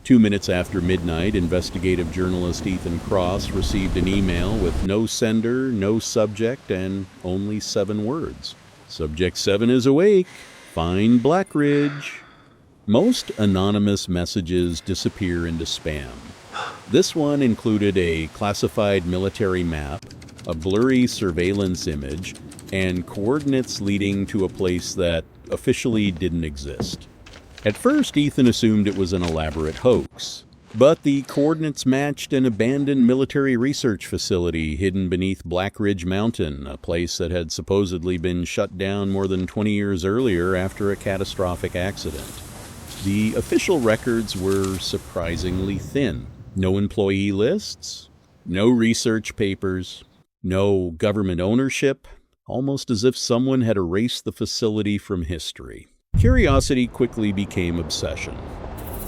2 minutes after midnight, investigative journalist Ethan Cross received an email with no sender, no subject, and only 7 words. Subject 7 is awake. Find Blackridge. Most anonymous messages disappear into spam. This one included a classified military map, a blurry surveillance image, and coordinates leading to a place that officially didn't exist. At first, Ethan assumed it was an elaborate hoax, but the coordinates matched an abandoned military research facility hidden beneath Blackridge Mountain, a place that had supposedly been shut down more than 20 years earlier after a catastrophic accident. The official records were surprisingly thin. No employee lists, no research papers, no government ownership, almost as if someone had erased the facility from history. Curiosity quickly became obsession.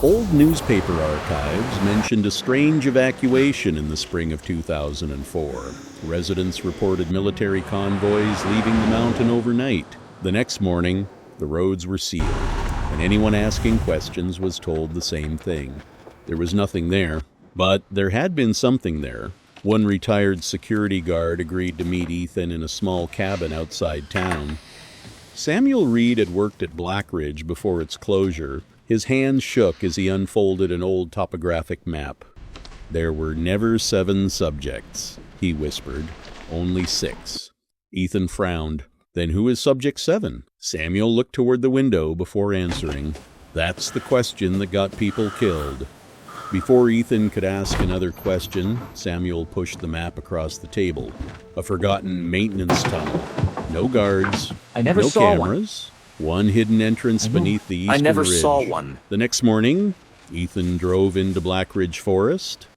Old newspaper archives mentioned a strange evacuation in the spring of 2004. Residents reported military convoys leaving the mountain overnight. The next morning, the roads were sealed, and anyone asking questions was told the same thing. There was nothing there, but there had been something there. One retired security guard agreed to meet Ethan in a small cabin outside town. Samuel Reed had worked at Blackridge before its closure. His hands shook as he unfolded an old topographic map. "There were never 7 subjects," he whispered. "Only 6. Ethan frowned. "Then who is subject 7? Samuel looked toward the window before answering. "That's the question that got people killed." Before Ethan could ask another question, Samuel pushed the map across the table. A forgotten maintenance tunnel. No guards. No cameras. One hidden entrance beneath the eastern ridge. I never saw one. The next morning, Ethan drove into Blackridge Forest.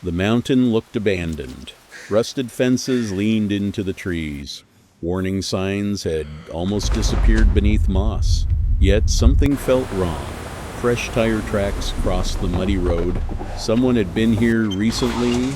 The mountain looked abandoned. Rusted fences leaned into the trees. Warning signs had almost disappeared beneath moss. Yet something felt wrong. Fresh tire tracks crossed the muddy road. Someone had been here recently.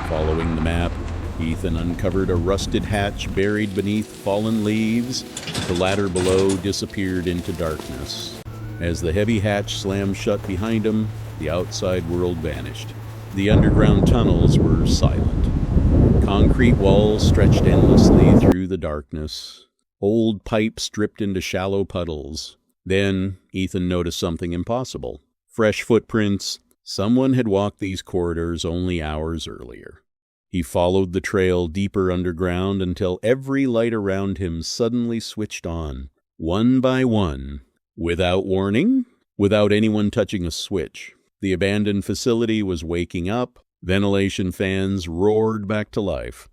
Following the map, Ethan uncovered a rusted hatch buried beneath fallen leaves. The ladder below disappeared into darkness. As the heavy hatch slammed shut behind him, the outside world vanished. The underground tunnels were silent. Concrete walls stretched endlessly through the darkness. Old pipes dripped into shallow puddles. Then Ethan noticed something impossible. Fresh footprints. Someone had walked these corridors only hours earlier. He followed the trail deeper underground until every light around him suddenly switched on, one by one. Without warning, without anyone touching a switch, the abandoned facility was waking up. Ventilation fans roared back to life.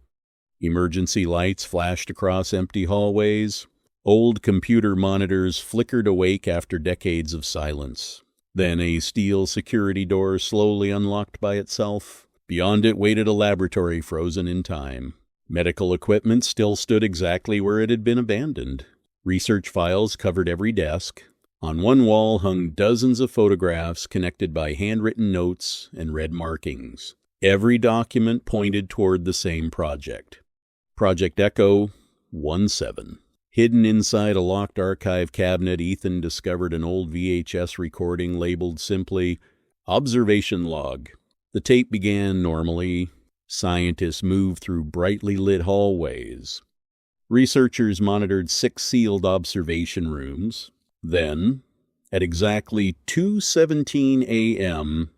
Emergency lights flashed across empty hallways. Old computer monitors flickered awake after decades of silence. Then a steel security door slowly unlocked by itself. Beyond it waited a laboratory frozen in time. Medical equipment still stood exactly where it had been abandoned. Research files covered every desk. On one wall hung dozens of photographs connected by handwritten notes and red markings. Every document pointed toward the same project. Project Echo 17. Hidden inside a locked archive cabinet, Ethan discovered an old VHS recording labeled simply, "Observation Log." The tape began normally. Scientists moved through brightly lit hallways. Researchers monitored 6 sealed observation rooms. Then, at exactly 2:17 a.m.,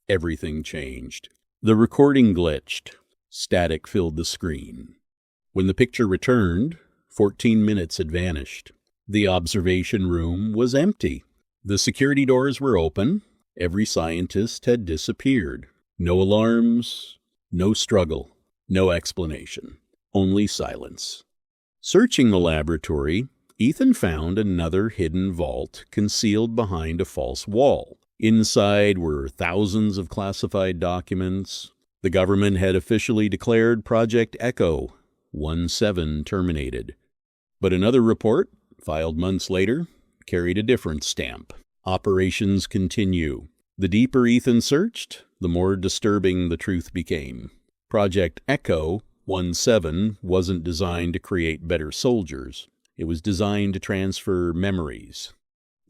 everything changed. The recording glitched. Static filled the screen. When the picture returned, 14 minutes had vanished. The observation room was empty. The security doors were open. Every scientist had disappeared. No alarms, no struggle, no explanation, only silence. Searching the laboratory, Ethan found another hidden vault concealed behind a false wall. Inside were thousands of classified documents. The government had officially declared Project Echo 17 terminated. But another report, filed months later, carried a different stamp. Operations continue. The deeper Ethan searched, the more disturbing the truth became. Project Echo 17 wasn't designed to create better soldiers. It was designed to transfer memories.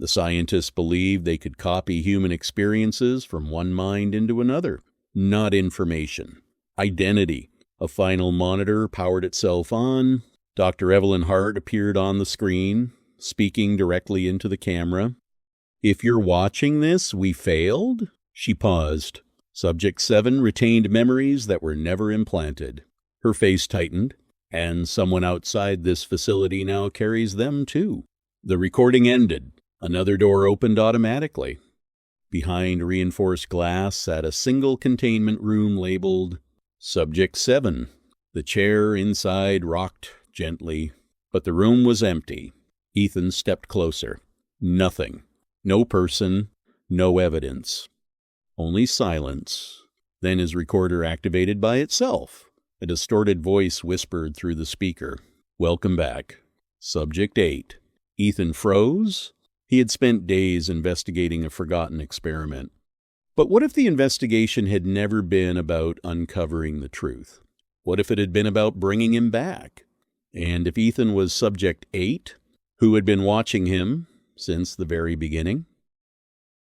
The scientists believed they could copy human experiences from one mind into another, not information. Identity. A final monitor powered itself on. Dr. Evelyn Hart appeared on the screen, speaking directly into the camera. "If you're watching this, we failed?" She paused. Subject 7 retained memories that were never implanted. Her face tightened. "And someone outside this facility now carries them too." The recording ended. Another door opened automatically. Behind reinforced glass sat a single containment room labeled Subject 7. The chair inside rocked gently, but the room was empty. Ethan stepped closer. Nothing. No person. No evidence. Only silence. Then his recorder activated by itself. A distorted voice whispered through the speaker. "Welcome back. Subject 8. Ethan froze. He had spent days investigating a forgotten experiment. But what if the investigation had never been about uncovering the truth? What if it had been about bringing him back? And if Ethan was Subject 8, who had been watching him since the very beginning?